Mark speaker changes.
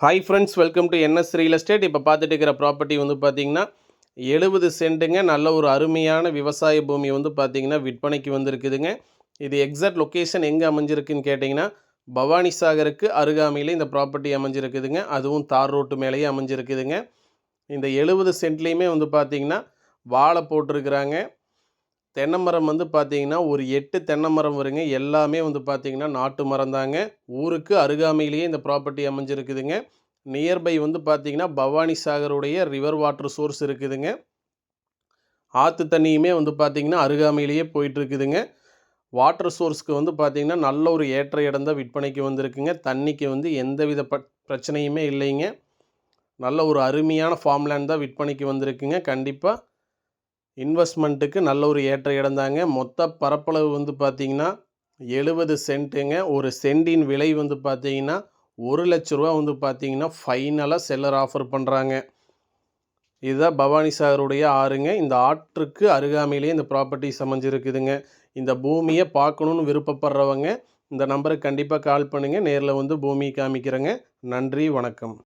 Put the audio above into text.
Speaker 1: Hi friends, welcome to NS real estate. இப்போ பார்த்துட்டு இருக்கிற ப்ராப்பர்ட்டி வந்து பார்த்திங்கன்னா 70 சென்ட்டுங்க. நல்ல ஒரு அருமையான விவசாய பூமி வந்து பார்த்திங்கன்னா விற்பனைக்கு வந்திருக்குதுங்க. இது எக்ஸாக்ட் லொக்கேஷன் எங்கே அமைஞ்சிருக்குன்னு கேட்டிங்கன்னா, பவானி சாகருக்கு அருகாமையில் இந்த ப்ராப்பர்ட்டி அமைஞ்சிருக்குதுங்க. அதுவும் தார் ரோட்டு மேலேயே அமைஞ்சிருக்குதுங்க. இந்த 70 சென்ட்லேயுமே வந்து பார்த்திங்கன்னா வாழை போட்டிருக்கிறாங்க. தென்னை மரம் வந்து பார்த்திங்கன்னா ஒரு 8 தென்னை மரம் வருங்க. எல்லாமே வந்து பார்த்திங்கன்னா நாட்டு மரம் தாங்க. ஊருக்கு அருகாமையிலேயே இந்த ப்ராப்பர்ட்டி அமைஞ்சிருக்குதுங்க. நியர்பை வந்து பார்த்திங்கன்னா பவானி சாகருடைய ரிவர் வாட்டர் சோர்ஸ் இருக்குதுங்க. ஆற்று தண்ணியுமே வந்து பார்த்திங்கன்னா அருகாமையிலேயே போயிட்டுருக்குதுங்க. வாட்டர் சோர்ஸ்க்கு வந்து பார்த்திங்கன்னா நல்ல ஒரு ஏற்ற இடம் தான் விற்பனைக்கு வந்திருக்குங்க. தண்ணிக்கு வந்து எந்தவித பிரச்சனையுமே இல்லைங்க. நல்ல ஒரு அருமையான ஃபார்ம்லேண்ட் தான் விற்பனைக்கு வந்திருக்குங்க. கண்டிப்பாக இன்வெஸ்ட்மெண்ட்டுக்கு நல்ல ஒரு ஏற்ற இடம் தாங்க. மொத்த பரப்பளவு வந்து பார்த்திங்கன்னா 70 சென்ட்டுங்க. ஒரு சென்டின் விலை வந்து பார்த்திங்கன்னா ரூ. 1,00,000 வந்து பார்த்திங்கன்னா ஃபைனலாக செல்லர் ஆஃபர் பண்ணுறாங்க. இதுதான் பவானி சாகருடைய ஆறுங்க. இந்த ஆற்றுக்கு அருகாமையிலேயே இந்த ப்ராப்பர்ட்டிஸ் அமைஞ்சிருக்குதுங்க. இந்த பூமியை பார்க்கணுன்னு விருப்பப்படுறவங்க இந்த நம்பருக்கு கண்டிப்பாக கால் பண்ணுங்கள். நேரில் வந்து பூமியை காமிக்கிறேங்க. நன்றி, வணக்கம்.